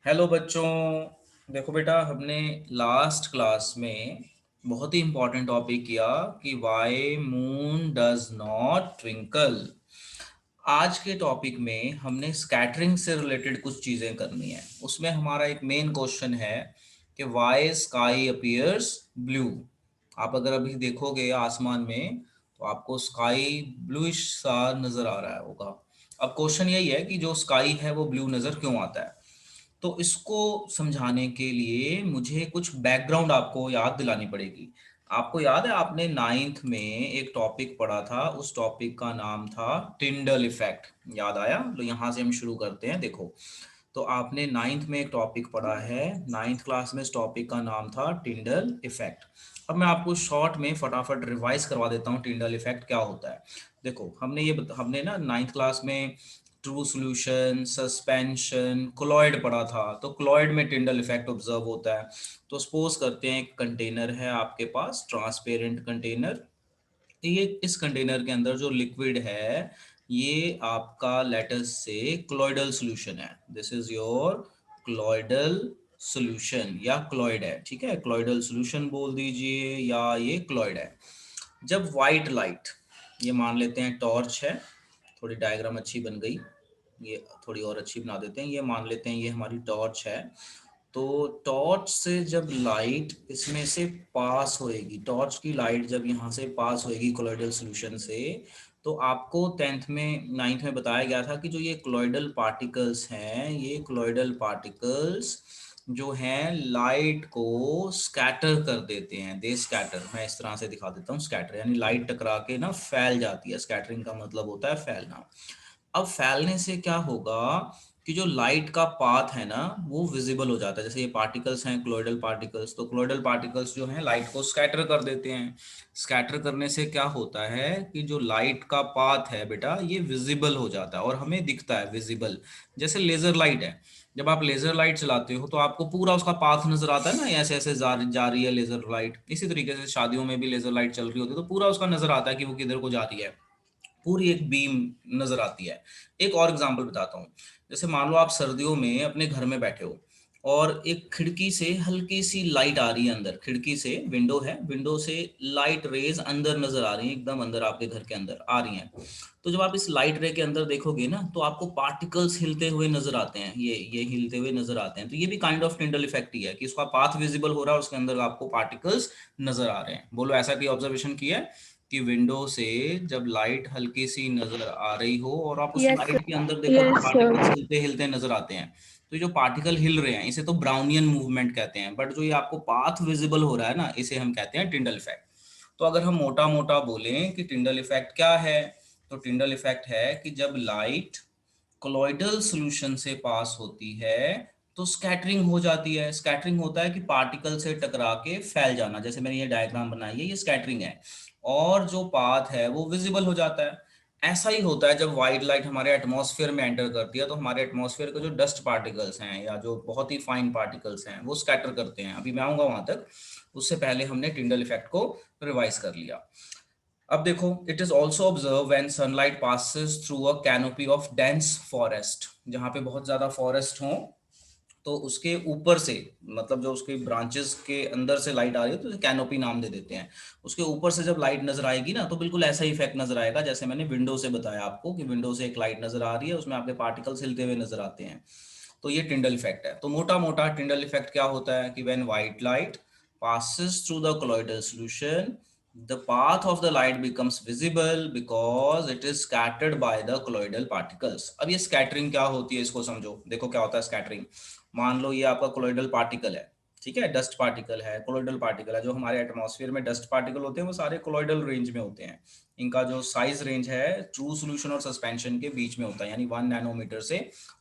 Hello बच्चों। देखो बेटा, हमने लास्ट क्लास में बहुत ही इंपॉर्टेंट टॉपिक किया कि why moon does not twinkle. आज के टॉपिक में हमने स्कैटरिंग से रिलेटेड कुछ चीज़ें करनी है। उसमें हमारा एक मेन क्वेश्चन है कि वाई स्काई अपीयर्स ब्लू। आप अगर अभी देखोगे आसमान में तो आपको स्काई ब्लूइश सा नज़र आ रहा होगा। अब क्वेश्चन यही है कि जो स्काई है वो ब्लू नज़र क्यों आता है। तो इसको समझाने के लिए मुझे कुछ बैकग्राउंड आपको याद दिलानी पड़ेगी। आपको याद है आपने नाइन्थ में एक टॉपिक पढ़ा था, उस टॉपिक का नाम था टिंडल इफेक्ट। याद आया? तो यहाँ से हम शुरू करते हैं। देखो, तो आपने नाइन्थ में एक टॉपिक पढ़ा है, नाइन्थ क्लास में इस टॉपिक का नाम था टिंडल इफेक्ट। अब मैं आपको शॉर्ट में फटाफट रिवाइज करवा देता हूँ टिंडल इफेक्ट क्या होता है। देखो, हमने ना नाइन्थ क्लास में ट्रू सॉल्यूशन, सस्पेंशन, कोलॉइड पढ़ा था। तो कोलॉइड में टिंडल इफेक्ट ऑब्जर्व होता है। तो सपोज करते हैं एक कंटेनर है आपके पास, ट्रांसपेरेंट कंटेनर। ये इस कंटेनर के अंदर जो लिक्विड है ये आपका लेटस से क्लोइडल सॉल्यूशन है। दिस इज योर क्लोइडल सॉल्यूशन या क्लोइड है। ठीक है, क्लोइडल सॉल्यूशन बोल दीजिए या ये क्लोइड है। जब वाइट लाइट, ये मान लेते हैं टॉर्च है, थोड़ी डायग्राम अच्छी बन गई, ये थोड़ी और अच्छी बना देते हैं। ये मान लेते हैं ये हमारी टॉर्च है। तो टॉर्च से जब लाइट इसमें से पास होएगी, टॉर्च की लाइट जब यहाँ से पास होएगी कोलॉइडल सॉल्यूशन से, तो आपको टेंथ में नाइन्थ में बताया गया था कि जो ये कोलॉइडल पार्टिकल्स हैं, ये कोलॉइडल पार्टिकल्स जो हैं लाइट को स्कैटर कर देते हैं। दे स्कैटर, मैं इस तरह से दिखा देता हूँ। स्कैटर यानी लाइट टकरा के ना फैल जाती है। स्कैटरिंग का मतलब होता है फैलना। अब फैलने से क्या होगा कि जो लाइट का पाथ है ना वो विजिबल हो जाता है। जैसे ये पार्टिकल्स हैं क्लोइडल पार्टिकल्स, तो क्लोइडल पार्टिकल्स जो हैं लाइट को स्कैटर कर देते हैं। स्कैटर करने से क्या होता है कि जो लाइट का पाथ है बेटा ये विजिबल हो जाता है और हमें दिखता है विजिबल। जैसे लेजर लाइट है, जब आप लेजर लाइट चलाते हो तो आपको पूरा उसका पाथ नजर आता है ना, ऐसे ऐसे जा रही है लेजर लाइट। इसी तरीके से शादियों में भी लेजर लाइट चल रही होती है तो पूरा उसका नजर आता है कि वो किधर को जा रही है, पूरी एक बीम नजर आती है। एक और एग्जांपल बताता हूँ। जैसे मान लो आप सर्दियों में अपने घर में बैठे हो और एक खिड़की से हल्की सी लाइट आ रही है अंदर। खिड़की से, विंडो है, विंडो से लाइट रेज अंदर नजर आ रही है, एकदम अंदर आपके घर के अंदर आ रही हैं। तो जब आप इस लाइट रे के अंदर देखोगे ना तो आपको पार्टिकल्स हिलते हुए नजर आते हैं। ये हिलते हुए नजर आते हैं। तो ये भी काइंड ऑफ टिंडल इफेक्ट ही है कि उसका पाथ विजिबल हो रहा है, उसके अंदर आपको पार्टिकल्स नजर आ रहे हैं। बोलो, ऐसा कोई ऑब्जर्वेशन किया है कि विंडो से जब लाइट हल्की सी नजर आ रही हो और आप उस यस लाइट के अंदर देखो तो यस पार्टिकल्स सर। हिलते हिलते नजर आते हैं। तो ये जो पार्टिकल हिल रहे हैं इसे तो ब्राउनियन मूवमेंट कहते हैं, बट जो ये आपको पाथ विजिबल हो रहा है ना इसे हम कहते हैं टिंडल इफेक्ट। तो अगर हम मोटा मोटा बोलें कि टिंडल इफेक्ट क्या है, तो टिंडल इफेक्ट है कि जब लाइट कोलॉइडल सॉल्यूशन से पास होती है तो स्कैटरिंग हो जाती है। स्कैटरिंग होता है कि पार्टिकल से टकरा के फैल जाना। जैसे मैंने ये डायग्राम बनाई है, ये स्कैटरिंग है और जो पाथ है वो विजिबल हो जाता है। ऐसा ही होता है जब व्हाइट लाइट हमारे एटमॉस्फेयर में एंटर करती है तो हमारे एटमॉस्फेयर के जो डस्ट पार्टिकल्स हैं या जो बहुत ही फाइन पार्टिकल्स हैं वो स्कैटर करते हैं। अभी मैं आऊंगा वहां तक, उससे पहले हमने टिंडल इफेक्ट को रिवाइज कर लिया। अब देखो, it is also observe when sunlight passes through a canopy of dense forest. जहाँ पे बहुत ज्यादा फॉरेस्ट हो तो उसके ऊपर से, मतलब जो उसके ब्रांचेस के अंदर से लाइट आ रही है तो कैनोपी नाम दे देते हैं। उसके ऊपर से जब लाइट नजर आएगी ना तो बिल्कुल ऐसा ही इफेक्ट नजर आएगा जैसे मैंने विंडो से बताया आपको कि विंडो से एक लाइट नजर आ रही है, उसमें आपके पार्टिकल्स हिलते हुए नजर आते हैं। तो ये टिंडल इफेक्ट है। तो मोटा मोटा टिंडल इफेक्ट क्या होता है कि when white light passes through the colloidal solution, the path of the light becomes visible because it is scattered by the colloidal particles। अब ये स्कैटरिंग क्या होती है इसको समझो। देखो क्या होता है स्कैटरिंग। मान लो ये आपका कोलॉइडल पार्टिकल है, ठीक है, डस्ट पार्टिकल है, कोलॉइडल पार्टिकल है। जो हमारे एटमॉस्फेयर में डस्ट पार्टिकल होते हैं वो सारे कोलॉइडल रेंज में होते हैं। इनका जो साइज रेंज है ट्रू सॉल्यूशन और सस्पेंशन के बीच में होता है, यानी 1 नैनोमीटर से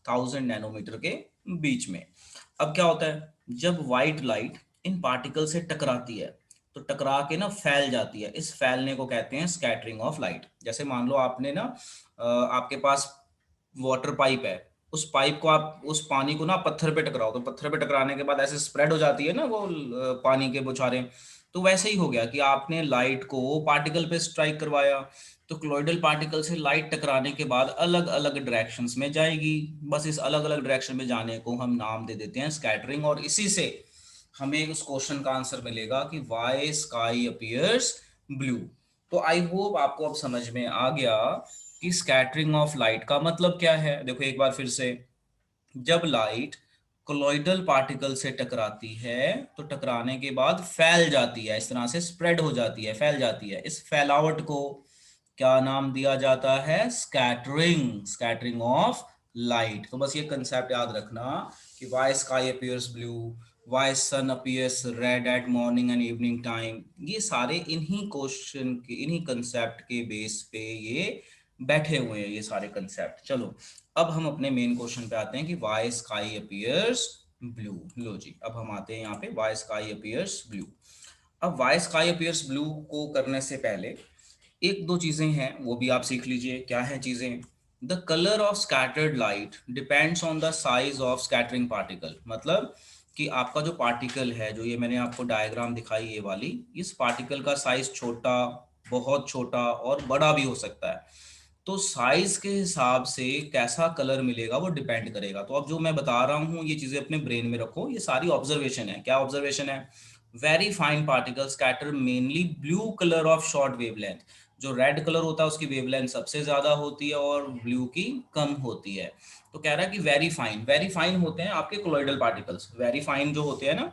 1000 नैनोमीटर के बीच में। अब क्या होता है जब व्हाइट लाइट इन पार्टिकल से टकराती है तो टकरा के ना फैल जाती है। इस फैलने को कहते हैं स्कैटरिंग ऑफ लाइट। जैसे मान लो आपने ना आपके पास वाटर पाइप है, उस पाइप को आप उस पानी को ना पत्थर पे टकराओ तो पत्थर पे टकराने के बाद ऐसे स्प्रेड हो जाती है ना वो पानी के बौछारें। तो वैसे ही हो गया कि आपने लाइट को पार्टिकल पे स्ट्राइक करवाया, तो क्लोइडल पार्टिकल से लाइट टकराने के बाद अलग अलग डायरेक्शंस में जाएगी। बस इस अलग अलग डायरेक्शन में जाने को हम नाम दे देते हैं स्कैटरिंग, और इसी से हमें उस क्वेश्चन का आंसर मिलेगा कि वाई स्काई अपीयर्स ब्लू। तो आई होप आपको अब समझ में आ गया कि स्कैटरिंग ऑफ लाइट का मतलब क्या है। देखो एक बार फिर से, जब लाइट कोलॉइडल पार्टिकल से टकराती है तो टकराने के बाद फैल जाती है, इस तरह से स्प्रेड हो जाती है, फैल जाती है। इस फैलावट को क्या नाम दिया जाता है? Scattering, scattering of light. तो बस ये कंसेप्ट याद रखना कि why sky appears blue, why sun appears red at morning and evening time, ये सारे इन्हीं क्वेश्चन के, इन्हीं कंसेप्ट के बेस पे ये बैठे हुए हैं, ये सारे कंसेप्ट। चलो अब हम अपने मेन क्वेश्चन पे आते हैं कि वाई स्काई अपीयर्स ब्लू। लो जी, अब हम आते हैं यहाँ पे वाई स्काई अपीयर्स ब्लू। अब वाई स्काई अपीयर्स ब्लू को करने से पहले एक दो चीजें हैं, वो भी आप सीख लीजिए। क्या है चीजें? The colour of scattered light depends on the size of scattering particle. मतलब कि आपका जो पार्टिकल है, जो ये मैंने आपको डायग्राम दिखाई ये वाली, इस पार्टिकल का साइज छोटा, बहुत छोटा और बड़ा भी हो सकता है। तो साइज के हिसाब से कैसा कलर मिलेगा वो डिपेंड करेगा। तो अब जो मैं बता रहा हूँ ये चीजें अपने ब्रेन में रखो, ये सारी ऑब्जर्वेशन है। क्या ऑब्जर्वेशन है? Very fine particle scatter mainly blue colour of short wavelength. जो रेड कलर होता है उसकी वेवलेंथ सबसे ज्यादा होती है और ब्लू की कम होती है। तो कह रहा है कि वेरी फाइन होते हैं आपके कोलॉइडल पार्टिकल्स। वेरी फाइन जो होते हैं ना,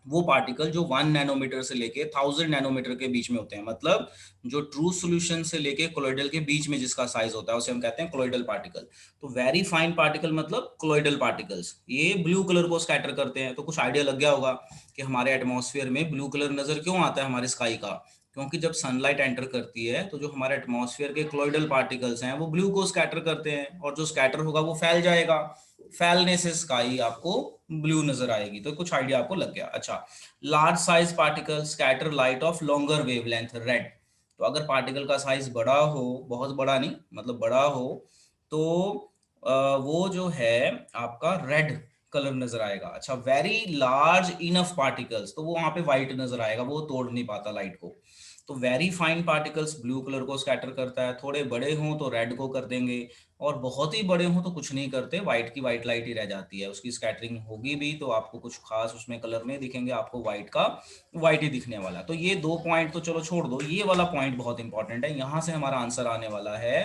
वो पार्टिकल जो 1 नैनोमीटर से लेके 1000 नैनोमीटर के बीच में होते हैं। मतलब जो ट्रू सॉल्यूशन से लेके कोलॉइडल के बीच में जिसका साइज होता है उसे हम कहते हैं कोलॉइडल पार्टिकल। तो वेरी फाइन पार्टिकल मतलब कोलॉइडल पार्टिकल्स, ये ब्लू कलर को स्कैटर करते हैं। तो कुछ आइडिया लग गया होगा कि हमारे एटमॉस्फेयर में ब्लू कलर नजर क्यों आता है हमारे स्काई का। क्योंकि जब सनलाइट एंटर करती है तो जो हमारे एटमॉस्फेयर के क्लोइडल पार्टिकल्स हैं वो ब्लू को स्कैटर करते हैं, और जो स्कैटर होगा वो फैल जाएगा। फैलने से स्काई आपको ब्लू नजर आएगी। तो कुछ आइडिया आपको लग गया। अच्छा, large size particle scatter light of longer wavelength red. तो अगर पार्टिकल का साइज बड़ा हो, बहुत बड़ा नहीं मतलब बड़ा हो, तो वो जो है आपका रेड कलर नजर आएगा। अच्छा, वेरी लार्ज इनफ पार्टिकल्स, तो वो वहां पे व्हाइट नजर आएगा, वो तोड़ नहीं पाता लाइट को। तो very fine particles blue colour को स्कैटर करता है। थोड़े बड़े हों तो रेड को कर देंगे, और बहुत ही बड़े हों तो कुछ नहीं करते, व्हाइट की व्हाइट लाइट ही रह जाती है। उसकी स्कैटरिंग होगी भी तो आपको कुछ खास उसमें कलर नहीं दिखेंगे, आपको व्हाइट का व्हाइट ही दिखने वाला। तो ये दो पॉइंट तो चलो छोड़ दो, ये वाला पॉइंट बहुत इंपॉर्टेंट है। यहां से हमारा आंसर आने वाला है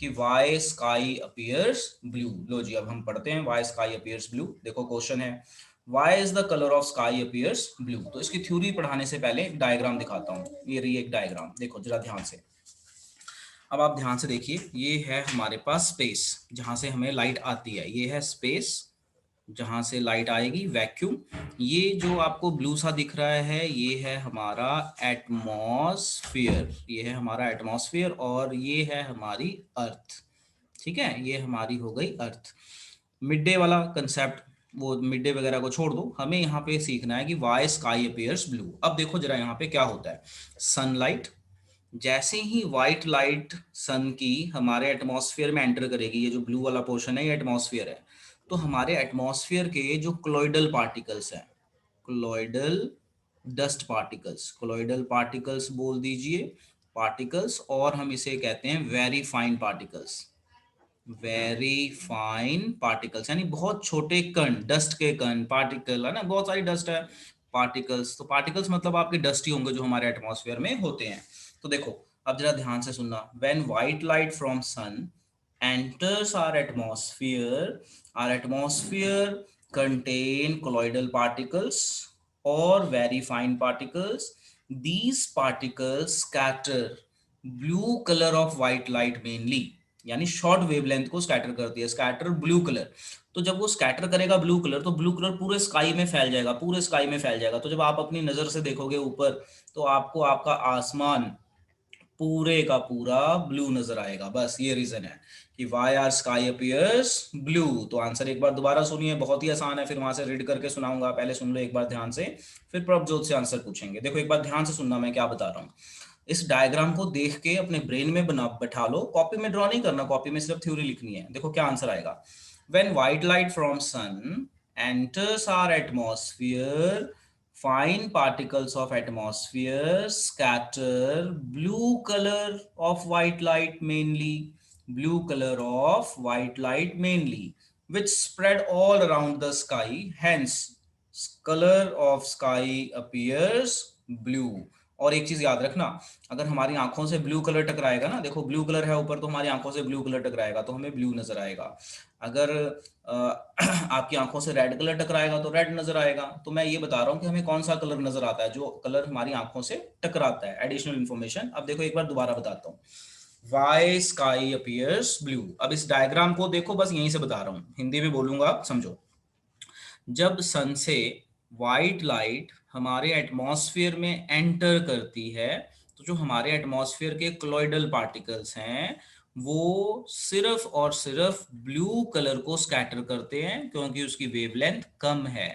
कि वाई स्काई अपीयर्स ब्लू। लो जी, अब हम पढ़ते हैं वाई स्काई अपीयर्स ब्लू। देखो क्वेश्चन है, why is the colour of sky appears blue. तो इसकी थ्योरी पढ़ाने से पहले एक डायग्राम दिखाता हूँ। ये रही एक डायग्राम, देखो जरा ध्यान से। अब आप ध्यान से देखिए, ये है हमारे पास स्पेस जहां से हमें लाइट आती है। ये है स्पेस जहां से लाइट आएगी, वैक्यूम। ये जो आपको ब्लू सा दिख रहा है ये है हमारा एटमॉस्फेयर, ये है हमारा एटमॉस्फेयर, और ये है हमारी अर्थ। ठीक है, ये हमारी हो गई अर्थ। मिड डे वाला कंसेप्ट, वो मिड डे वगैरह को छोड़ दो, हमें यहाँ पे सीखना है कि वाई स्काई अपीयर्स ब्लू। अब देखो जरा यहाँ पे क्या होता है। सनलाइट, जैसे ही व्हाइट लाइट सन की हमारे एटमॉस्फेयर में एंटर करेगी, ये जो ब्लू वाला पोर्शन है ये एटमॉस्फेयर है, तो हमारे एटमॉस्फेयर के जो क्लोइडल पार्टिकल्स हैं, क्लोइडल डस्ट पार्टिकल्स, क्लोइडल पार्टिकल्स बोल दीजिए, पार्टिकल्स, और हम इसे कहते हैं very fine particles. Very fine particles यानी बहुत छोटे कण, डस्ट के कण, पार्टिकल है ना, बहुत सारी डस्ट है, पार्टिकल्स। तो पार्टिकल्स मतलब आपके डस्ट ही होंगे जो हमारे एटमॉस्फेयर में होते हैं। तो देखो अब जरा ध्यान से सुनना, when white light from sun enters our atmosphere contain colloidal particles or very fine particles. These particles scatter blue color of white light mainly, यानी शॉर्ट वेवलेंथ को स्कैटर करती है, स्कैटर ब्लू कलर। तो जब वो स्कैटर करेगा blue colour, तो blue colour पूरे स्काई में फैल जाएगा, पूरे स्काई में फैल जाएगा। तो जब आप अपनी नजर से देखोगे ऊपर, तो आपको आपका आसमान पूरे का पूरा ब्लू नजर आएगा। बस ये रीजन है कि why our sky appears blue. तो आंसर एक बार दोबारा सुनिए, बहुत ही आसान है, फिर वहां से रीड करके सुनाऊंगा, पहले सुन लो एक बार ध्यान से, फिर प्रभजोत से आंसर पूछेंगे। देखो एक बार ध्यान से सुनना मैं क्या बता रहा हूँ। इस डायग्राम को देख के अपने ब्रेन में बना बैठा लो, कॉपी में ड्रॉ नहीं करना, कॉपी में सिर्फ थ्योरी लिखनी है। देखो क्या आंसर आएगा। When white light from sun enters our atmosphere fine particles of atmosphere scatter blue color of white light mainly, which spread all around the sky. Hence, color of sky appears blue. और एक चीज याद रखना, अगर हमारी आंखों से blue colour टकराएगा ना, देखो ब्लू कलर है ऊपर, तो हमारी आंखों से ब्लू कलर टकराएगा तो हमें ब्लू नजर आएगा। अगर आपकी आंखों से रेड कलर टकराएगा तो रेड नजर आएगा। तो मैं ये बता रहा हूँ कि हमें कौन सा कलर नजर आता है, जो कलर हमारी आंखों से टकराता है। एडिशनल इन्फॉर्मेशन अब देखो, एक बार दोबारा बताता हूँ। Why sky appears blue. अब इस डायग्राम को देखो, बस यहीं से बता रहा हूँ, हिंदी में बोलूंगा, समझो। जब सन से वाइट लाइट हमारे एटमॉस्फेयर में एंटर करती है, तो जो हमारे एटमॉस्फेयर के क्लोइडल पार्टिकल्स हैं वो सिर्फ और सिर्फ ब्लू कलर को स्कैटर करते हैं, क्योंकि उसकी वेवलेंथ कम है।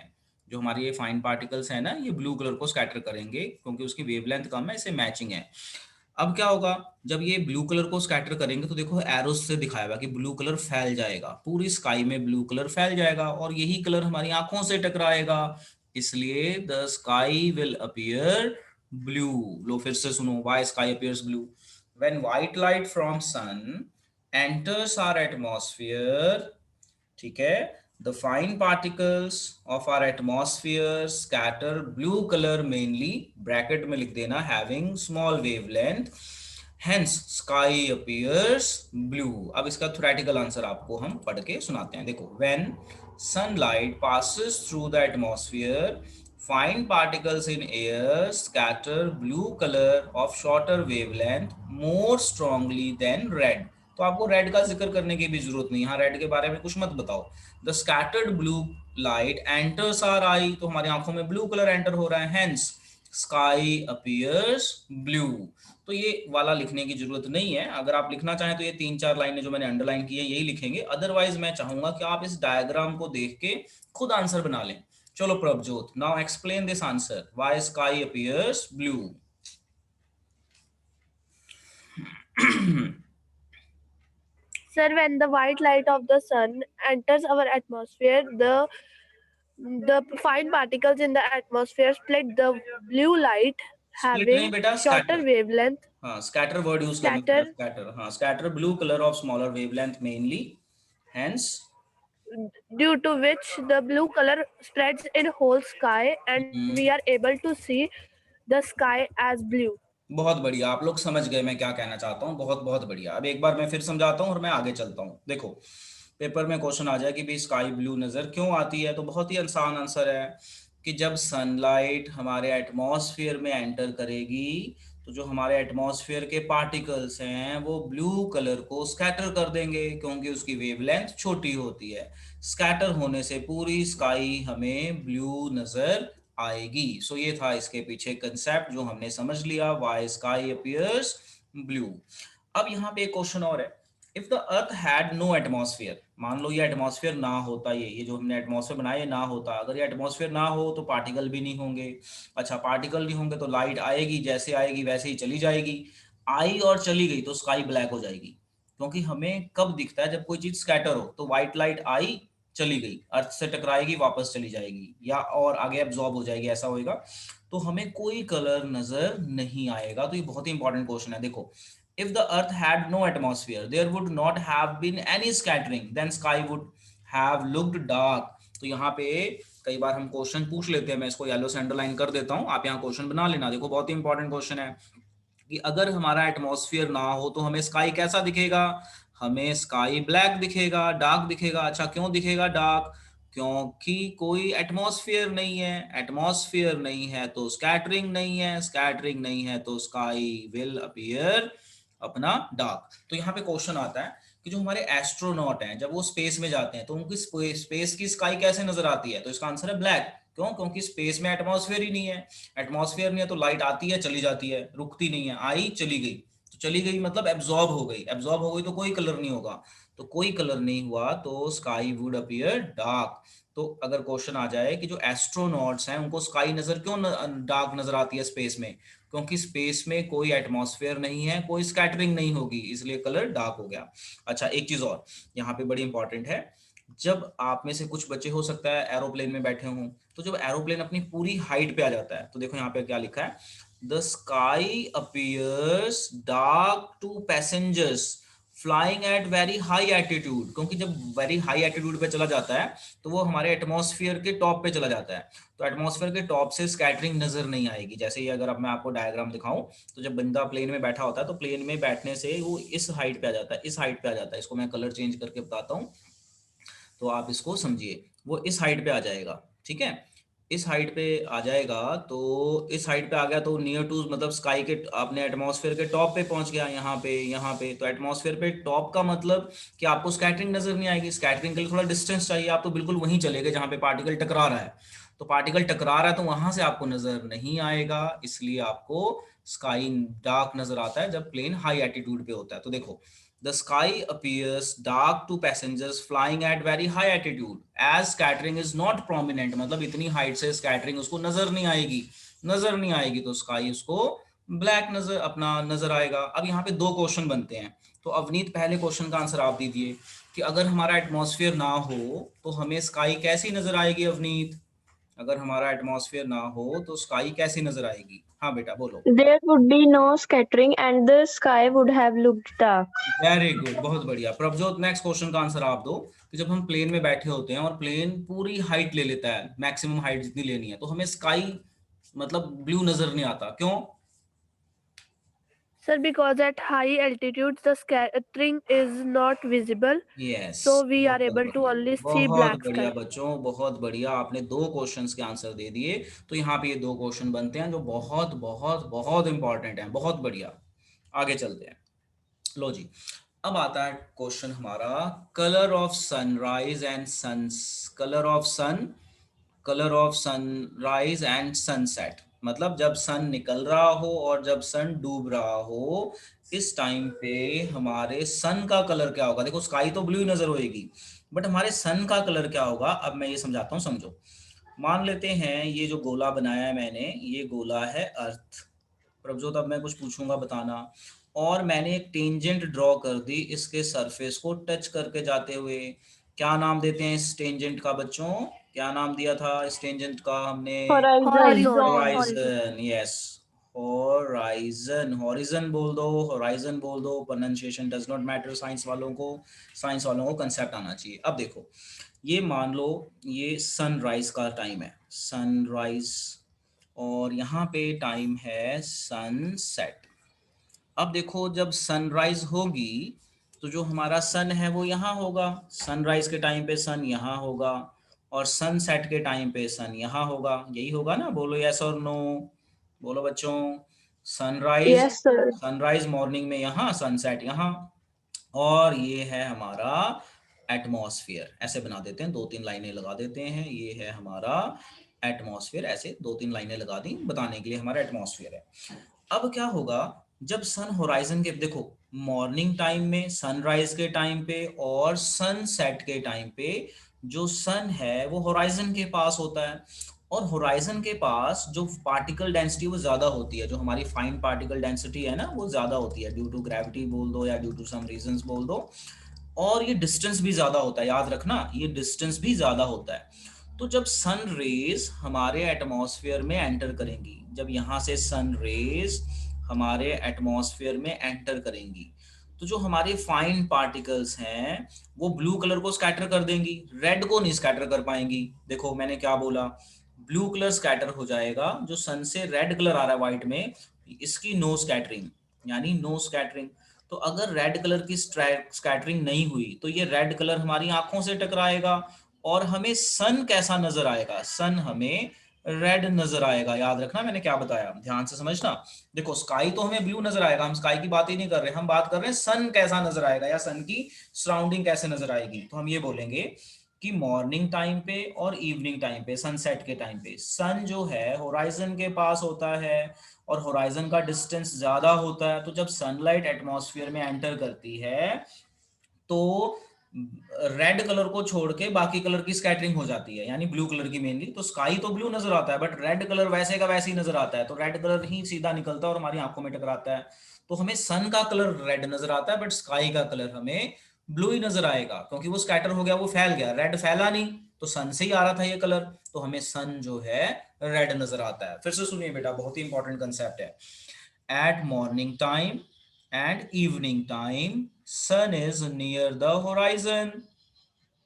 जो हमारे ये फाइन पार्टिकल्स हैं ना, ये ब्लू कलर को स्कैटर करेंगे क्योंकि उसकी वेवलेंथ कम है, इसे मैचिंग है। अब क्या होगा, जब ये ब्लू कलर को स्कैटर करेंगे तो देखो एरोस से दिखाया हुआ कि ब्लू कलर फैल जाएगा, पूरी स्काई में ब्लू कलर फैल जाएगा और यही कलर हमारी आंखों से टकराएगा, इसलिए the sky will appear blue. लो फिर से सुनो, why sky appears blue. When white light from sun enters our atmosphere, ठीक है, the fine particles of our atmosphere scatter blue colour mainly, bracket में लिख देना, having small wavelength, hence sky appears blue. अब इसका थ्योरेटिकल आंसर आपको हम पढ़ के सुनाते हैं। देखो, when sunlight passes through the atmosphere, fine particles in air scatter blue color of shorter wavelength more strongly than red। तो आपको रेड का जिक्र करने की भी जरूरत नहीं, यहाँ रेड के बारे में कुछ मत बताओ। The scattered blue light enters our eye, तो हमारी आंखों में ब्लू कलर एंटर हो रहा है, हेंस स्काई अपीयर्स ब्लू। तो ये वाला लिखने की जरूरत नहीं है, अगर आप लिखना चाहें तो ये 3-4 लाइनें जो मैंने अंडरलाइन की है यही लिखेंगे, अदरवाइज मैं चाहूंगा कि आप इस डायग्राम को देख के खुद आंसर बना लें। चलो Prabhjot, now explain this answer, why sky appears blue. Sir, when the white light of the sun enters our atmosphere, the fine particles in the atmosphere split the blue light, split नहीं having बेटा, shorter scatter. wavelength. हाँ, scatter word use करना बेटा, Scatter scatter. हाँ, scatter blue colour of smaller wavelength mainly, hence. due to which the blue color spreads in whole sky and we are able to see the sky as blue. बहुत बढ़िया, आप लोग समझ गए मैं क्या कहना चाहता हूँ, बहुत बहुत बढ़िया। अब एक बार मैं फिर समझाता हूँ और मैं आगे चलता हूँ। देखो, पेपर में क्वेश्चन आ जाए कि भाई स्काई ब्लू नजर क्यों आती है, तो बहुत ही आसान आंसर है कि जब सनलाइट हमारे एटमॉस्फेयर में एंटर करेगी तो जो हमारे एटमॉस्फेयर के पार्टिकल्स हैं वो ब्लू कलर को स्कैटर कर देंगे, क्योंकि उसकी वेवलेंथ छोटी होती है। स्कैटर होने से पूरी स्काई हमें ब्लू नजर आएगी। सो ये था इसके पीछे कंसेप्ट जो हमने समझ लिया, व्हाई स्काई अपीयर्स ब्लू। अब यहाँ पे एक क्वेश्चन और है, if the earth had no atmosphere, मान लो ये एटमॉस्फेयर ना होता, ये जो हमने एटमॉस्फेयर बनाया ये ना होता, अगर ये एटमॉस्फेयर ना हो तो पार्टिकल भी नहीं होंगे। अच्छा, पार्टिकल नहीं होंगे तो लाइट आएगी, जैसे आएगी वैसे ही चली जाएगी, आई और चली गई तो स्काई ब्लैक हो जाएगी। क्योंकि हमें कब दिखता है, जब कोई चीज स्कैटर हो, तो व्हाइट लाइट आई, चली गई, अर्थ से टकराएगी, वापस चली जाएगी या और आगे एब्जॉर्ब हो जाएगी, ऐसा होएगा, तो हमें कोई कलर नजर नहीं आएगा। तो ये बहुत ही इंपॉर्टेंट क्वेश्चन है। देखो, if the earth had no atmosphere there would not have been any scattering, then sky would have looked dark। तो यहाँ पे कई बार हम क्वेश्चन पूछ लेते हैं, मैं इसको येलो से अंडरलाइन कर देता हूँ, आप यहाँ क्वेश्चन बना लेना। देखो, बहुत ही इंपॉर्टेंट क्वेश्चन है कि अगर हमारा एटमॉस्फेयर ना हो तो हमें स्काई कैसा दिखेगा, हमें स्काई ब्लैक दिखेगा, डार्क दिखेगा। अच्छा, क्यों दिखेगा डार्क, क्योंकि कोई एटमॉस्फेयर नहीं है, एटमॉस्फेयर नहीं है तो स्कैटरिंग नहीं है, स्कैटरिंग नहीं है तो स्काई विल अपीयर अपना डार्क। तो यहाँ पे क्वेश्चन आता है कि जो हमारे एस्ट्रोनॉट हैं जब वो स्पेस में जाते हैं तो उनकी स्पेस की स्काई कैसे नजर आती है, तो इसका आंसर है ब्लैक। क्यों, क्योंकि स्पेस में एटमॉस्फेयर ही नहीं है, एटमॉस्फेयर नहीं है तो लाइट आती है चली जाती है, रुकती नहीं है, आई चली गई, तो चली गई मतलब एब्जॉर्ब हो गई, एब्जॉर्ब हो गई तो कोई कलर नहीं होगा, तो कोई कलर नहीं हुआ तो स्काई वुड अपीयर डार्क। तो अगर क्वेश्चन आ जाए कि जो एस्ट्रोनॉट्स हैं उनको स्काई नजर क्यों डार्क नजर आती है स्पेस में, क्योंकि स्पेस में कोई एटमॉस्फेयर नहीं है, कोई स्कैटरिंग नहीं होगी, इसलिए कलर डार्क हो गया। अच्छा, एक चीज और यहाँ पे बड़ी इंपॉर्टेंट है, जब आप में से कुछ बच्चे हो सकता है एरोप्लेन में बैठे हों, तो जब एरोप्लेन अपनी पूरी हाइट पे आ जाता है, तो देखो यहाँ पे क्या लिखा है, the sky appears dark to passengers flying at very high attitude, क्योंकि जब वेरी हाई एटीट्यूड पे चला जाता है तो वो हमारे एटमॉस्फेयर के टॉप पे चला जाता है, तो एटमॉस्फेयर के टॉप से स्कैटरिंग नजर नहीं आएगी। जैसे ये अगर अब मैं आपको डायग्राम दिखाऊं, तो जब बंदा प्लेन में बैठा होता है तो प्लेन में बैठने से वो इस हाइट पे आ जाता है, इस हाइट पे आ जाता है। इसको मैं कलर चेंज करके बताता हूँ तो आप इसको समझिए, वो इस हाइट पे आ जाएगा, ठीक है, इस हाइट पे आ जाएगा। तो इस हाइट पे आ गया तो नियर टू मतलब स्काई के, आपने एटमॉस्फेयर के टॉप पे पहुंच गया, यहाँ पे तो एटमॉस्फेयर पे टॉप का मतलब कि आपको स्कैटरिंग नजर नहीं आएगी। स्कैटरिंग के लिए थोड़ा डिस्टेंस चाहिए, आप तो बिल्कुल वहीं चले गए जहां पे पार्टिकल टकरा रहा है, तो पार्टिकल टकरा रहा है तो वहां से आपको नजर नहीं आएगा, इसलिए आपको स्काई डार्क नजर आता है जब प्लेन हाई एटीट्यूड पे होता है। तो देखो, the sky appears dark to passengers flying at very high altitude as scattering is not prominent, मतलब इतनी हाइट से स्कैटरिंग उसको नजर नहीं आएगी, नजर नहीं आएगी तो स्काई उसको ब्लैक नजर अपना नजर आएगा। अब यहाँ पे दो क्वेश्चन बनते हैं, तो अवनीत पहले क्वेश्चन का आंसर आप दीजिए कि अगर हमारा एटमॉस्फेयर ना हो तो हमें स्काई कैसी नजर आएगी अवनीत? अगर हमारा एटमॉस्फेयर ना हो तो स्काई कैसी नजर आएगी? हाँ बेटा बोलो। There would be no scattering and the sky would have looked dark. Very good, बहुत बढ़िया। प्रभजोत नेक्स्ट क्वेश्चन का आंसर आप दो कि जब हम प्लेन में बैठे होते हैं और प्लेन पूरी हाइट ले लेता है, मैक्सिमम हाइट जितनी लेनी है, तो हमें स्काई मतलब ब्लू नजर नहीं आता, क्यों? Sir, because at high altitudes the scattering is not visible, yes, so we are बहुत able to बढ़िया, only see बहुत black बढ़िया sky. बच्चों, बहुत बढ़िया। आपने दो क्वेश्चंस के आंसर दे दिए, तो यहाँ पे ये दो क्वेश्चन बनते हैं जो बहुत बहुत बहुत इंपॉर्टेंट हैं। बहुत बढ़िया, आगे चलते हैं। लो जी, अब आता है क्वेश्चन हमारा, colour of sunrise and suns, colour of sun, colour of sunrise and sunset, मतलब जब सन निकल रहा हो और जब सन डूब रहा हो, इस टाइम पे हमारे सन का कलर क्या होगा? देखो स्काई तो ब्लू नजर होएगी, बट हमारे सन का कलर क्या होगा? अब मैं ये समझाता हूँ, समझो। मान लेते हैं ये जो गोला बनाया है मैंने, ये गोला है अर्थ। प्रभजोत अब मैं कुछ पूछूंगा बताना, और मैंने एक टेंजेंट ड्रॉ कर दी इसके सरफेस को टच करके जाते हुए। क्या नाम देते हैं इस टेंजेंट का बच्चों? क्या नाम दिया था इस टेंजेंट का हमने? Horizon. Horizon, horizon. Horizon, yes, horizon, horizon बोल दो, होराइजन बोल दो, pronunciation does not matter. Science वालों को कंसेप्ट आना चाहिए। अब देखो, ये मान लो ये सनराइज का टाइम है, सनराइज, और यहाँ पे टाइम है सनसेट। अब देखो, जब सनराइज होगी तो जो हमारा सन है वो यहाँ होगा, सनराइज के टाइम पे सन यहाँ होगा, और सनसेट के टाइम पे सन यहाँ होगा, यही होगा ना? बोलो यस और नो, बोलो बच्चों। Sunrise, Yes, sir. Sunrise morning में यहाँ, सनसेट यहाँ, और ये है हमारा एटमॉस्फेयर। ऐसे बना देते हैं, दो तीन लाइनें लगा देते हैं, ये है हमारा एटमॉस्फेयर, ऐसे दो तीन लाइनें लगा दी बताने के लिए हमारा एटमॉस्फेयर है। अब क्या होगा जब सन होराइजन के, देखो मॉर्निंग टाइम में, सनराइज के टाइम पे और सनसेट के टाइम पे जो सन है वो होराइजन के पास होता है, और होराइजन के पास जो पार्टिकल डेंसिटी वो ज्यादा होती है, जो हमारी फाइन पार्टिकल डेंसिटी है ना वो ज्यादा होती है, ड्यू टू ग्रेविटी बोल दो या ड्यू टू सम रीजंस बोल दो, और ये डिस्टेंस भी ज्यादा होता है, याद रखना ये डिस्टेंस भी ज्यादा होता है। तो जब सन रेज हमारे एटमॉस्फेयर में एंटर करेंगी, जब यहाँ से सन रेज हमारे एटमॉस्फेयर में एंटर करेंगी, तो जो हमारे फाइन पार्टिकल्स हैं वो ब्लू कलर को स्कैटर कर देंगी, रेड को नहीं स्कैटर कर पाएंगी। देखो मैंने क्या बोला, ब्लू कलर स्कैटर हो जाएगा, जो सन से रेड कलर आ रहा है व्हाइट में, इसकी नो स्कैटरिंग, यानी नो स्कैटरिंग। तो अगर रेड कलर की स्कैटरिंग नहीं हुई तो ये रेड कलर हमारी आंखों से टकराएगा, और हमें सन कैसा नजर आएगा? सन हमें रेड नजर आएगा। याद रखना मैंने क्या बताया, ध्यान से समझना। देखो स्काई तो हमें ब्लू नजर आएगा, हम स्काई की बात ही नहीं कर रहे, हम बात कर रहे हैं सन कैसा नजर आएगा या सन की सराउंडिंग कैसे नजर आएगी। तो हम ये बोलेंगे कि मॉर्निंग टाइम पे और इवनिंग टाइम पे, सनसेट के टाइम पे सन जो है होराइजन के पास होता है, और होराइजन का डिस्टेंस ज्यादा होता है, तो जब सनलाइट एटमॉस्फेयर में एंटर करती है तो रेड कलर को छोड़ के बाकी कलर की स्कैटरिंग हो जाती है, यानी ब्लू कलर की मेनली। तो स्काई तो ब्लू नजर आता है, बट रेड कलर वैसे का वैसे ही नजर आता है, तो रेड कलर ही सीधा निकलता है और हमारी आंखों में टकराता है। तो हमें सन का कलर रेड नजर आता है, बट स्काई का कलर हमें ब्लू ही नजर आएगा, क्योंकि वो स्कैटर हो गया, वो फैल गया। रेड फैला नहीं, तो सन से ही आ रहा था ये कलर, तो हमें सन जो है रेड नजर आता है। फिर से सुनिए बेटा, बहुत ही इंपॉर्टेंट कंसेप्ट है। At morning time and evening time sun is near the horizon.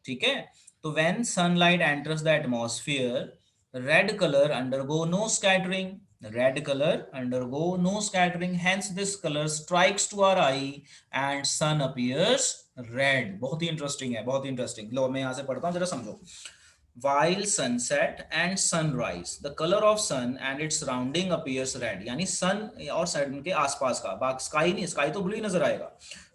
ठीक है, तो when sunlight enters the atmosphere red colour undergo no scattering, red colour undergo no scattering, hence this colour strikes to our eye and sun appears red. बहुत ही interesting है, बहुत ही interesting. लो मैं यहां से पढ़ता हूं, जरा समझो। While sunset and sunrise, the color of sun and its surrounding appears red, यानी sun और sun के आसपास का, बाकी स्काई नहीं, स्काई तो ब्लू ही नजर आएगा।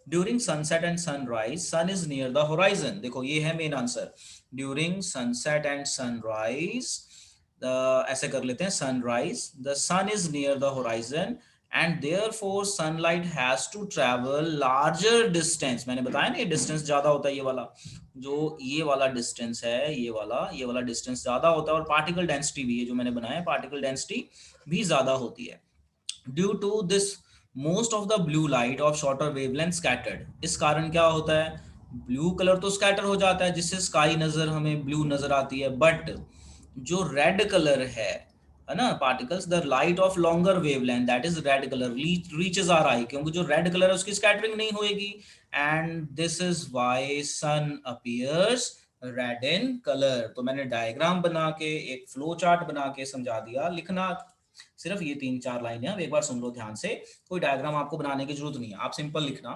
During sunset and sunrise, sun is near the horizon। देखो ये है main answer. During sunset and sunrise, ऐसे कर लेते हैं, sunrise, the sun is near the horizon and therefore sunlight has to travel larger distance। मैंने बताया ना ये डिस्टेंस ज्यादा होता है, ये वाला जो ये वाला डिस्टेंस है, ये वाला डिस्टेंस ज्यादा होता है, और पार्टिकल डेंसिटी भी, ये जो मैंने बनाया है पार्टिकल डेंसिटी भी ज्यादा होती है। Due to this most of the blue light of shorter wavelength scattered. इस कारण क्या होता है, ब्लू कलर तो स्कैटर हो जाता है, जिससे स्काई नजर हमें ब्लू नजर आती है, बट जो रेड कलर है ना, particles, the light of longer wavelength that is red colour reaches our eye, क्योंकि जो रेड कलर है उसकी स्कैटरिंग नहीं होएगी, and this is why sun appears red in colour. तो मैंने डायग्राम बना के, एक फ्लो चार्ट बना के समझा दिया। लिखना सिर्फ ये 3-4 लाइनें, अब एक बार सुन लो ध्यान से, कोई डायग्राम आपको बनाने की जरूरत नहीं है, आप सिंपल लिखना।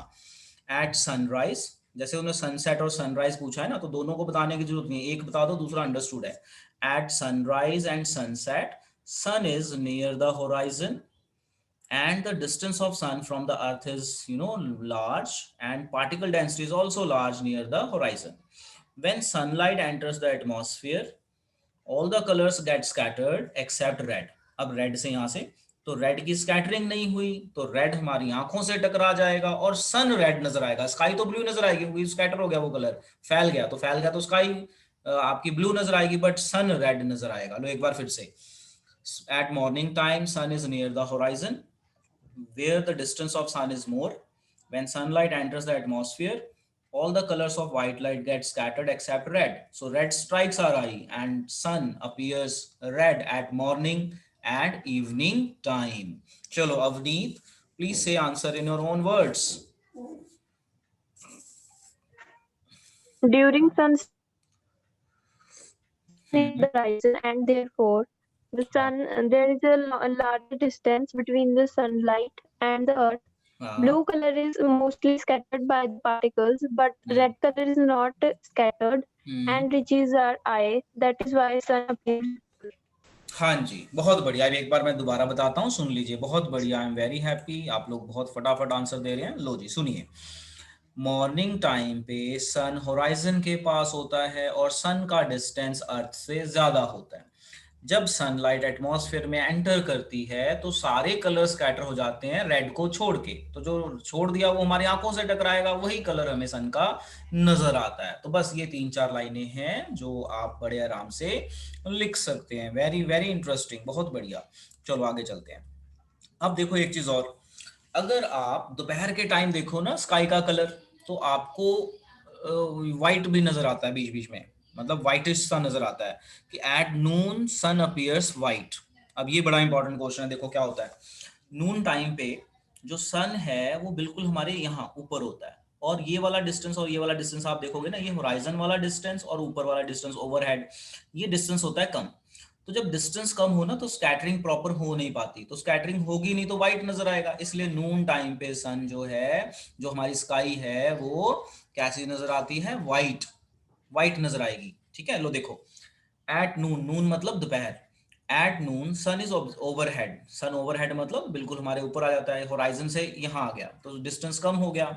एट सनराइज, जैसे उन्होंने सनसेट और सनराइज पूछा है ना, तो दोनों को बताने की जरूरत नहीं है, एक बता दो दूसरा अंडरस्टूड है। At sunrise and sunset sun is near the horizon and the distance of sun from the earth is large and particle density is also large near the horizon. When sunlight enters the atmosphere all the colors get scattered except red। अब red से यहां से, तो red की scattering नहीं हुई, तो red हमारी आंखों से टकरा जाएगा और सन रेड नजर आएगा। स्काई तो ब्लू नजर आएगी क्योंकि स्कैटर हो गया वो कलर, फैल गया, तो फैल गया तो स्काई आपकी ब्लू नजर आएगी, बट सन रेड नजर आएगा। लो एक बार फिर से। At morning time, sun is near the horizon, where the distance of sun is more. When sunlight enters the atmosphere, all the colors of white light get scattered except red. So red strikes our eye and sun appears red at morning and evening time. Chalo, Avneet, please say answer in your own words. During sunset the horizon and therefore the sun, there is a larger distance between the sunlight and the earth. Blue color is mostly scattered by the particles, but red color is not scattered and reaches our eye. That is why sun appears. हाँ जी, बहुत बढ़िया। एक बार मैं दोबारा बताता हूँ, सुन लीजिए। बहुत बढ़िया, आई एम वेरी हैप्पी, आप लोग बहुत फटाफट आंसर दे रहे हैं। लो जी सुनिए। मॉर्निंग टाइम पे सन होराइजन के पास होता है और सन का डिस्टेंस अर्थ से ज्यादा होता है। जब सनलाइट एटमॉस्फेयर में एंटर करती है तो सारे कलर स्कैटर हो जाते हैं रेड को छोड़ के, तो जो छोड़ दिया वो हमारी आंखों से टकराएगा, वही कलर हमें सन का नजर आता है। तो बस ये 3-4 लाइनें हैं जो आप बड़े आराम से लिख सकते हैं। वेरी वेरी इंटरेस्टिंग, बहुत बढ़िया। चलो आगे चलते हैं। अब देखो एक चीज और, अगर आप दोपहर के टाइम देखो ना स्काई का कलर, तो आपको व्हाइट भी नजर आता है बीच बीच में, मतलब व्हाइटिश सा नजर आता है कि at noon sun appears white. अब ये बड़ा इंपॉर्टेंट क्वेश्चन है, देखो क्या होता है। नून टाइम पे जो सन है वो बिल्कुल हमारे यहाँ ऊपर होता है, और ये वाला डिस्टेंस और ये वाला डिस्टेंस आप देखोगे ना, ये होराइजन वाला डिस्टेंस और ऊपर वाला डिस्टेंस ओवरहेड, ये डिस्टेंस होता है कम। तो जब डिस्टेंस कम हो ना तो स्कैटरिंग प्रॉपर हो नहीं पाती, तो स्कैटरिंग होगी नहीं तो व्हाइट नजर आएगा। इसलिए नून टाइम पे सन जो है, जो हमारी स्काई है, वो कैसी नजर आती है, व्हाइट, व्हाइट नजर आएगी। ठीक है, लो देखो। एट नून, नून मतलब दोपहर, at noon sun is overhead. Sun overhead मतलब बिल्कुल हमारे ऊपर आ जाता है, होराइजन से यहाँ आ गया तो डिस्टेंस कम हो गया।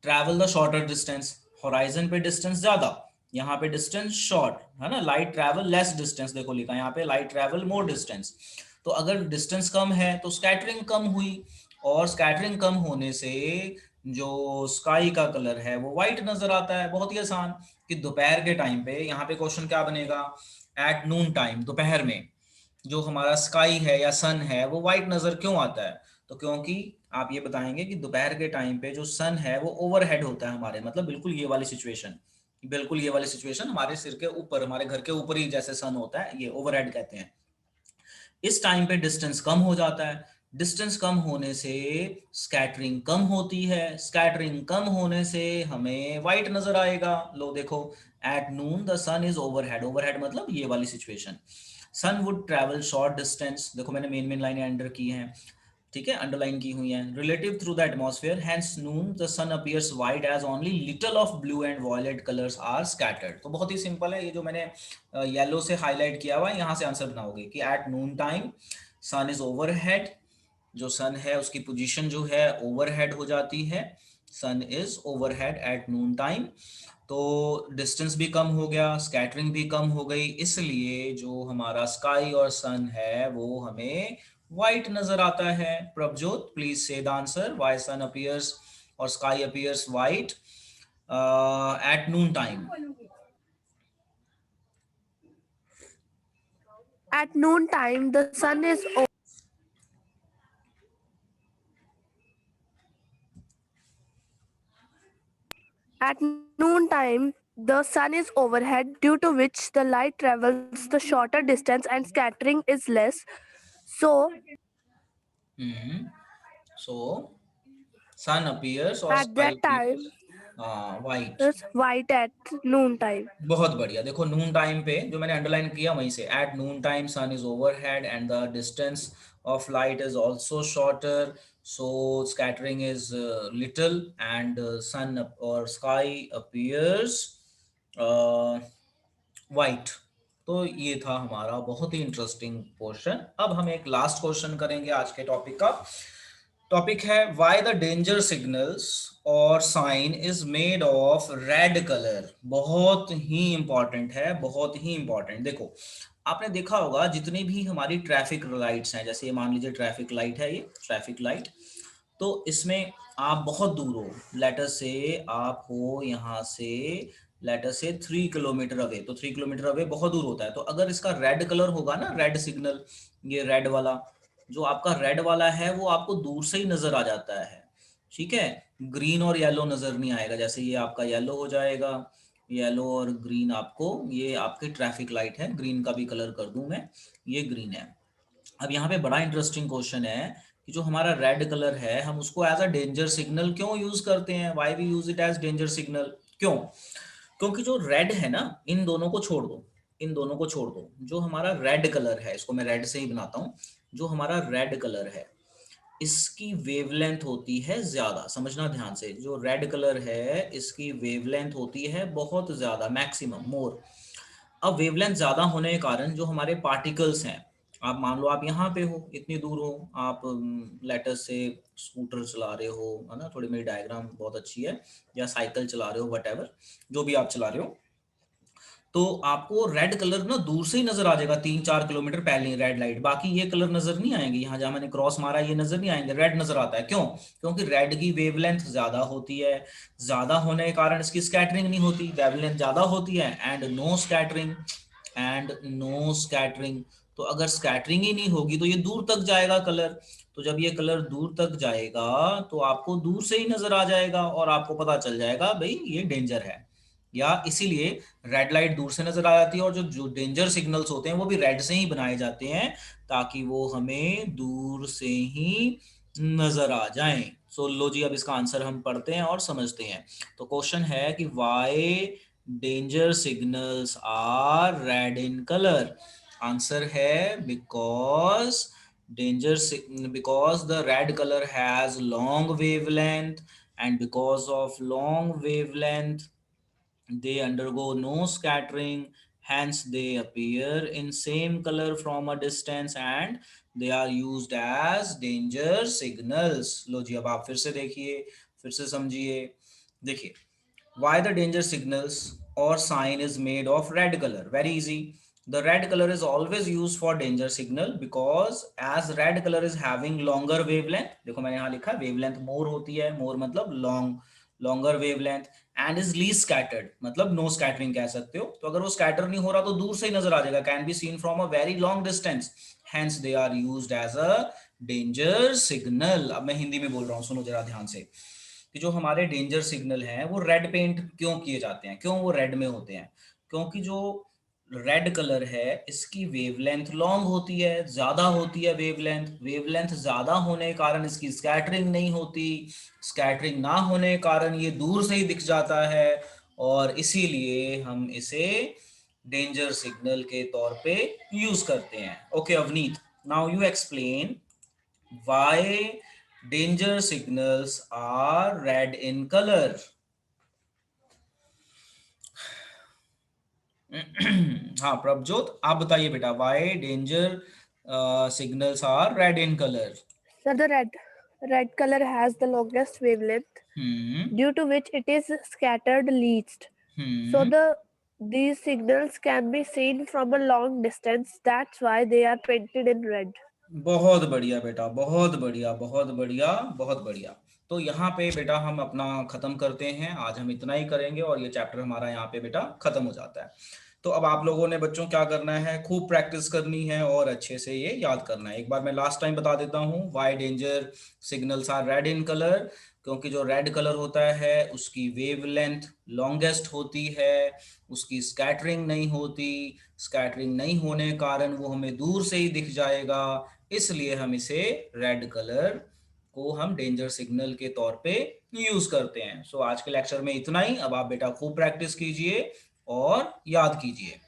Travel the shorter distance, horizon पे डिस्टेंस ज्यादा, यहाँ पे डिस्टेंस शॉर्ट है ना। लाइट ट्रैवल लेस डिस्टेंस, देखो लिखा यहाँ पे लाइट ट्रैवल मोर डिस्टेंस। तो अगर डिस्टेंस कम है तो स्कैटरिंग कम हुई, और स्कैटरिंग कम होने से जो स्काई का कलर है वो व्हाइट नजर आता है। बहुत ही आसान कि दोपहर के टाइम पे, यहाँ पे क्वेश्चन क्या बनेगा, एट नून टाइम, दोपहर में जो हमारा स्काई है या सन है वो व्हाइट नजर क्यों आता है, तो क्योंकि आप ये बताएंगे कि दोपहर के टाइम पे जो सन है वो ओवरहेड होता है हमारे, मतलब बिल्कुल ये वाली सिचुएशन, बिल्कुल ये वाली सिचुएशन हमारे सिर के ऊपर, हमारे घर के ऊपर ही जैसे सन होता है, ये ओवरहेड कहते हैं। इस टाइम पे डिस्टेंस कम हो जाता है, डिस्टेंस कम होने से स्कैटरिंग कम होती है, स्कैटरिंग कम होने से हमें व्हाइट नजर आएगा। लो देखो, at noon the sun is overhead, overhead मतलब ये वाली situation. Sun would travel short distance, देखो मैंने मेन लाइनें अंडर की हैं, ठीक है, अंडरलाइन की हुई हैं, relative through the atmosphere, hence noon the sun appears white as only little of blue and violet colours are scattered. तो बहुत ही सिंपल है, ये जो मैंने येलो से हाईलाइट किया हुआ है, यहाँ से आंसर बनाओगे कि at noon time sun is overhead, जो सन है उसकी पोजीशन जो है ओवरहेड हो जाती है, sun is overhead at noon time. तो डिस्टेंस भी कम हो गया, स्कैटरिंग भी कम हो गई, इसलिए जो हमारा स्काई और सन है वो हमें व्हाइट नजर आता है। Prabhjot please say the answer, why sun appears और sky appears white at noon time. At noon time, the sun is At noon time, the sun is overhead, due to which the light travels the shorter distance and scattering is less. So, So sun appears or at sky that time, appears white। it's white at noon time. बहुत बढ़िया, देखो नून time पे जो मैंने underline किया वहीं से, at noon time sun is overhead and the distance of light is also shorter, so scattering is little and sun और स्काई अपीयर्स वाइट। तो ये था हमारा बहुत ही इंटरेस्टिंग क्वेश्चन। अब हम एक लास्ट क्वेश्चन करेंगे आज के टॉपिक का। टॉपिक है व्हाई द डेंजर सिग्नल्स और sign is made of red colour. बहुत ही इंपॉर्टेंट है, बहुत ही इंपॉर्टेंट। देखो आपने देखा होगा जितनी भी हमारी ट्रैफिक लाइट्स हैं, जैसे ये मान लीजिए ट्रैफिक लाइट है, ये ट्रैफिक लाइट, तो इसमें आप बहुत दूर हो, लेटर से आप हो यहाँ से लेटर से 3 किलोमीटर अवे, तो 3 किलोमीटर अवे बहुत दूर होता है। तो अगर इसका रेड कलर होगा ना, रेड सिग्नल, ये रेड वाला जो आपका रेड वाला है वो आपको दूर से ही नजर आ जाता है, ठीक है, ग्रीन और येलो नजर नहीं आएगा। जैसे ये आपका येलो हो जाएगा, येलो और ग्रीन, आपको ये आपके ट्रैफिक लाइट है, ग्रीन का भी कलर कर दूं मैं, ये ग्रीन है। अब यहाँ पे बड़ा इंटरेस्टिंग क्वेश्चन है कि जो हमारा रेड कलर है हम उसको एज अ डेंजर सिग्नल क्यों यूज करते हैं, why we use it as danger signal, क्यों? क्योंकि जो रेड है ना, इन दोनों को छोड़ दो, इन दोनों को छोड़ दो, जो हमारा रेड कलर है, इसको मैं रेड से ही बनाता हूँ, जो हमारा रेड कलर है इसकी वेवलेंथ होती है ज्यादा, समझना ध्यान से, जो रेड कलर है इसकी वेवलेंथ होती है बहुत ज्यादा, मैक्सिमम, मोर। अब वेवलेंथ ज्यादा होने के कारण जो हमारे पार्टिकल्स हैं, आप मान लो आप यहाँ पे हो, इतनी दूर हो, आप लेटर से स्कूटर चला रहे हो, है ना, थोड़ी मेरी डायग्राम बहुत अच्छी है, या साइकिल चला रहे हो, वट जो भी आप चला रहे हो, तो आपको रेड कलर ना दूर से ही नजर आ जाएगा, 3-4 किलोमीटर पहले रेड लाइट, बाकी ये कलर नजर नहीं आएंगे, यहाँ जहां मैंने क्रॉस मारा ये नजर नहीं आएंगे, रेड नजर आता है। क्यों? क्योंकि रेड की वेवलेंथ ज्यादा होती है, ज्यादा होने के कारण इसकी स्कैटरिंग नहीं होती, वेवलेंथ ज्यादा होती है, and no scattering, and no scattering. तो अगर स्कैटरिंग ही नहीं होगी तो ये दूर तक जाएगा कलर, तो जब ये कलर दूर तक जाएगा तो आपको दूर से ही नजर आ जाएगा और आपको पता चल जाएगा भाई ये डेंजर है, या इसीलिए रेड लाइट दूर से नजर आ जाती है, और जो जो डेंजर सिग्नल्स होते हैं वो भी रेड से ही बनाए जाते हैं ताकि वो हमें दूर से ही नजर आ जाएं। सो लो जी, अब इसका आंसर हम पढ़ते हैं और समझते हैं। तो क्वेश्चन है कि why danger signals are red in colour. Answer है because because the red color has long wavelength, and because of long wavelength they undergo no scattering, hence they appear in same color from a distance and they are used as danger signals। लो जी, अब आप फिर से देखिए, फिर से समझिए। देखिए, why the danger signals or sign is made of red color? Very easy. The red color is always used for danger signal because as red color is having longer wavelength, देखो मैंने यहाँ लिखा wavelength more होती है, more मतलब long, longer wavelength, and is least scattered, मतलब no scattering कह सकते हो। तो अगर वो scatter नहीं हो रहा तो दूर से ही नजर आ जाएगा, can be seen from a very long distance, hence they are used as a danger signal. अब मैं हिंदी में बोल रहा हूँ, सुनो जरा ध्यान से, कि जो हमारे डेंजर सिग्नल हैं वो रेड पेंट क्यों किए जाते हैं, क्यों वो रेड में होते हैं? क्योंकि जो रेड कलर है इसकी वेवलेंथ लॉन्ग होती है, ज्यादा होती है वेवलेंथ। वेवलेंथ ज्यादा होने के कारण इसकी स्कैटरिंग नहीं होती, स्कैटरिंग ना होने के कारण ये दूर से ही दिख जाता है, और इसीलिए हम इसे डेंजर सिग्नल के तौर पे यूज करते हैं। Okay Avneet, now you explain why danger signals are red in color. हाँ प्रभजोत, आप बताइए बेटा, why danger signals are red in color? Sir, the red color has the longest wavelength, due to which it is scattered least. So these signals can be seen from a long distance. That's why they are painted in red. बहुत बढ़िया बेटा, बहुत बढ़िया, बहुत बढ़िया, बहुत बढ़िया। तो यहाँ पे बेटा हम अपना खत्म करते हैं, आज हम इतना ही करेंगे और ये चैप्टर हमारा यहाँ पे बेटा खत्म हो जाता है। तो अब आप लोगों ने बच्चों क्या करना है, खूब प्रैक्टिस करनी है और अच्छे से ये याद करना है। एक बार मैं लास्ट टाइम बता देता हूँ, why danger signals are red in colour. क्योंकि जो रेड कलर होता है उसकी वेवलेंथ लॉन्गेस्ट होती है, उसकी स्कैटरिंग नहीं होती, स्कैटरिंग नहीं होने के कारण वो हमें दूर से ही दिख जाएगा, इसलिए हम इसे रेड कलर को हम डेंजर सिग्नल के तौर पे यूज करते हैं। सो आज के लेक्चर में इतना ही। अब आप बेटा खूब प्रैक्टिस कीजिए और याद कीजिए।